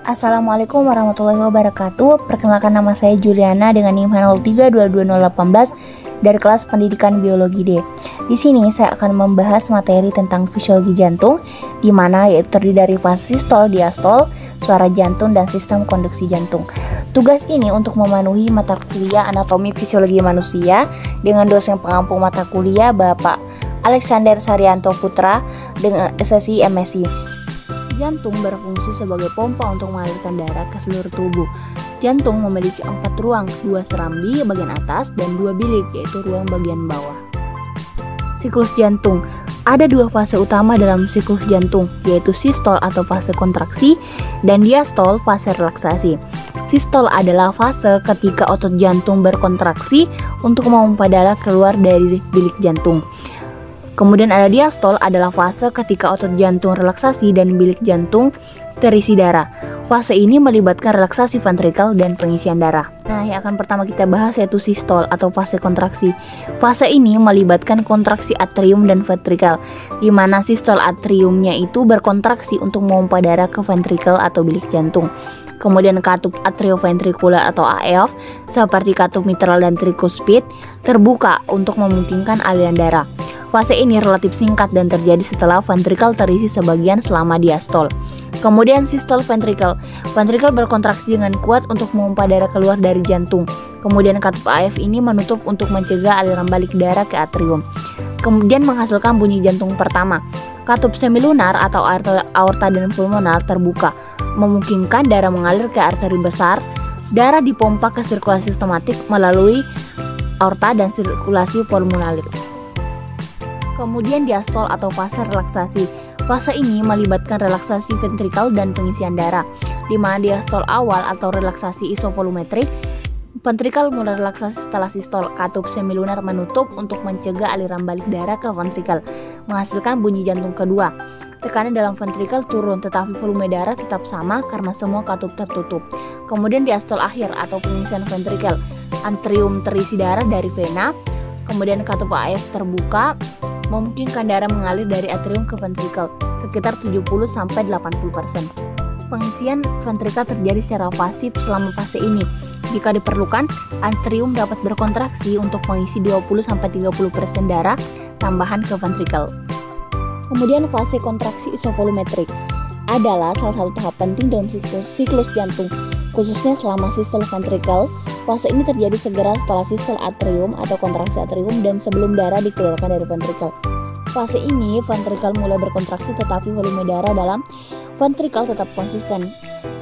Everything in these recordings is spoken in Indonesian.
Assalamualaikum warahmatullahi wabarakatuh. Perkenalkan, nama saya Juliana dengan NIM 0322018 dari kelas Pendidikan Biologi D. Di sini saya akan membahas materi tentang fisiologi jantung, di mana yaitu terdiri dari fase sistol, diastol, suara jantung, dan sistem konduksi jantung. Tugas ini untuk memenuhi mata kuliah anatomi fisiologi manusia dengan dosen pengampu mata kuliah Bapak Alexander Saryanto Putra dengan sesi MSc. Jantung berfungsi sebagai pompa untuk mengalirkan darah ke seluruh tubuh. Jantung memiliki 4 ruang, 2 serambi bagian atas dan 2 bilik, yaitu ruang bagian bawah. Siklus jantung. Ada 2 fase utama dalam siklus jantung, yaitu sistol atau fase kontraksi dan diastol, fase relaksasi. Sistol adalah fase ketika otot jantung berkontraksi untuk memompa darah keluar dari bilik jantung. Kemudian ada diastol, adalah fase ketika otot jantung relaksasi dan bilik jantung terisi darah. Fase ini melibatkan relaksasi ventrikal dan pengisian darah. Nah, yang akan pertama kita bahas yaitu sistol atau fase kontraksi. Fase ini melibatkan kontraksi atrium dan ventrikal, di mana sistol atriumnya itu berkontraksi untuk memompa darah ke ventrikal atau bilik jantung. Kemudian katup atrioventrikular atau AF seperti katup mitral dan trikuspid terbuka untuk memungkinkan aliran darah. Fase ini relatif singkat dan terjadi setelah ventrikal terisi sebagian selama diastol. Kemudian sistol ventrikal. Ventrikal berkontraksi dengan kuat untuk memompa darah keluar dari jantung. Kemudian katup AF ini menutup untuk mencegah aliran balik darah ke atrium. Kemudian menghasilkan bunyi jantung pertama. Katup semilunar atau aorta dan pulmonal terbuka, memungkinkan darah mengalir ke arteri besar. Darah dipompa ke sirkulasi sistematik melalui aorta dan sirkulasi pulmonalis. Kemudian diastol atau fase relaksasi. Fase ini melibatkan relaksasi ventrikal dan pengisian darah, di mana diastol awal atau relaksasi isovolumetrik. Ventrikal mulai relaksasi setelah sistol. Katup semilunar menutup untuk mencegah aliran balik darah ke ventrikal, menghasilkan bunyi jantung kedua. Tekanan dalam ventrikal turun, tetapi volume darah tetap sama karena semua katup tertutup. Kemudian diastol akhir atau pengisian ventrikal. Atrium terisi darah dari vena. Kemudian katup AF terbuka, memungkinkan darah mengalir dari atrium ke ventrikal sekitar 70-80%. Pengisian ventrikal terjadi secara pasif selama fase ini. Jika diperlukan, atrium dapat berkontraksi untuk mengisi 20-30% darah tambahan ke ventrikal. Kemudian fase kontraksi isovolumetrik adalah salah satu tahap penting dalam siklus jantung, khususnya selama sistol ventrikal. Fase ini terjadi segera setelah sistol atrium atau kontraksi atrium dan sebelum darah dikeluarkan dari ventrikal. Fase ini ventrikal mulai berkontraksi tetapi volume darah dalam ventrikal tetap konsisten.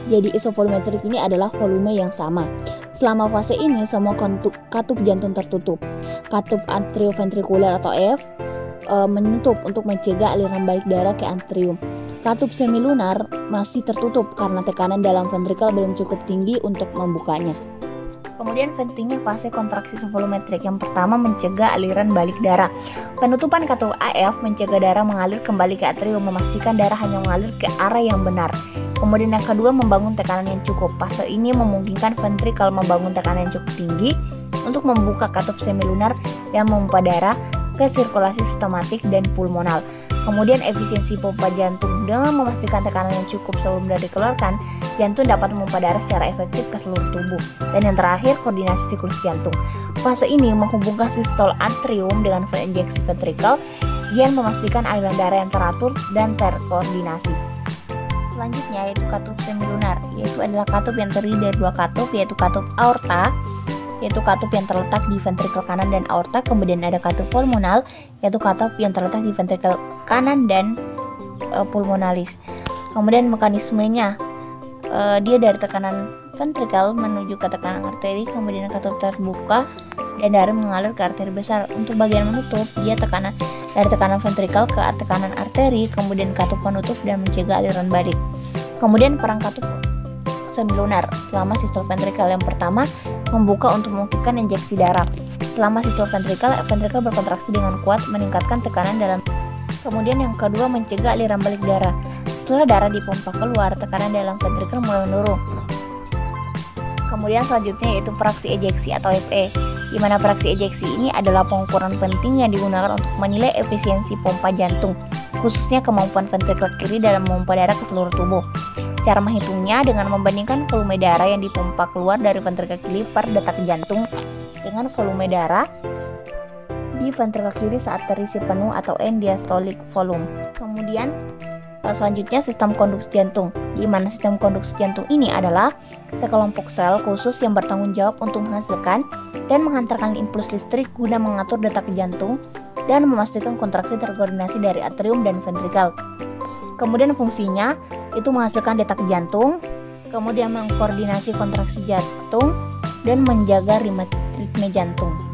Jadi isovolumetrik ini adalah volume yang sama. Selama fase ini semua katup jantung tertutup. Katup atrioventrikular atau AF menutup untuk mencegah aliran balik darah ke atrium. Katup semilunar masih tertutup karena tekanan dalam ventrikal belum cukup tinggi untuk membukanya. Kemudian pentingnya fase kontraksi isovolumetrik. Yang pertama, mencegah aliran balik darah. Penutupan katup AF mencegah darah mengalir kembali ke atrium, memastikan darah hanya mengalir ke arah yang benar. Kemudian yang kedua, membangun tekanan yang cukup. Fase ini memungkinkan ventrikal membangun tekanan yang cukup tinggi untuk membuka katup semilunar yang memompa darah ke sirkulasi sistematik dan pulmonal. Kemudian efisiensi pompa jantung. Dengan memastikan tekanan yang cukup sebelum darah dikeluarkan, jantung dapat memompa darah secara efektif ke seluruh tubuh. Dan yang terakhir, koordinasi siklus jantung. Fase ini menghubungkan sistol atrium dengan injeksi ventrikal yang memastikan aliran darah yang teratur dan terkoordinasi. Selanjutnya yaitu katup semilunar, yaitu adalah katup yang terdiri dari 2 katup, yaitu katup aorta, yaitu katup yang terletak di ventrikel kanan dan aorta. Kemudian ada katup pulmonal, yaitu katup yang terletak di ventrikel kanan dan pulmonalis. Kemudian mekanismenya, dia dari tekanan ventrikal menuju ke tekanan arteri, kemudian katup terbuka dan darah mengalir ke arteri besar. Untuk bagian menutup, dia dari tekanan ventrikal ke tekanan arteri, kemudian katup penutup dan mencegah aliran balik. Kemudian peran katup semilunar selama sistol ventrikal. Yang pertama, membuka untuk memungkinkan injeksi darah. Selama sistol ventrikal berkontraksi dengan kuat, meningkatkan tekanan dalam. Kemudian yang kedua, mencegah aliran balik darah. Setelah darah dipompa keluar, tekanan dalam ventrikal mulai menurun. Kemudian selanjutnya yaitu fraksi ejeksi atau FE, di mana fraksi ejeksi ini adalah pengukuran penting yang digunakan untuk menilai efisiensi pompa jantung, khususnya kemampuan ventrikel kiri dalam memompa darah ke seluruh tubuh. Cara menghitungnya dengan membandingkan volume darah yang dipompa keluar dari ventrikel kiri per detak jantung dengan volume darah di ventrikel kiri saat terisi penuh atau end diastolic volume. Kemudian selanjutnya sistem konduksi jantung, di mana sistem konduksi jantung ini adalah sekelompok sel khusus yang bertanggung jawab untuk menghasilkan dan menghantarkan impuls listrik guna mengatur detak jantung dan memastikan kontraksi terkoordinasi dari atrium dan ventrikel. Kemudian fungsinya itu menghasilkan detak jantung, kemudian mengkoordinasi kontraksi jantung dan menjaga ritme jantung.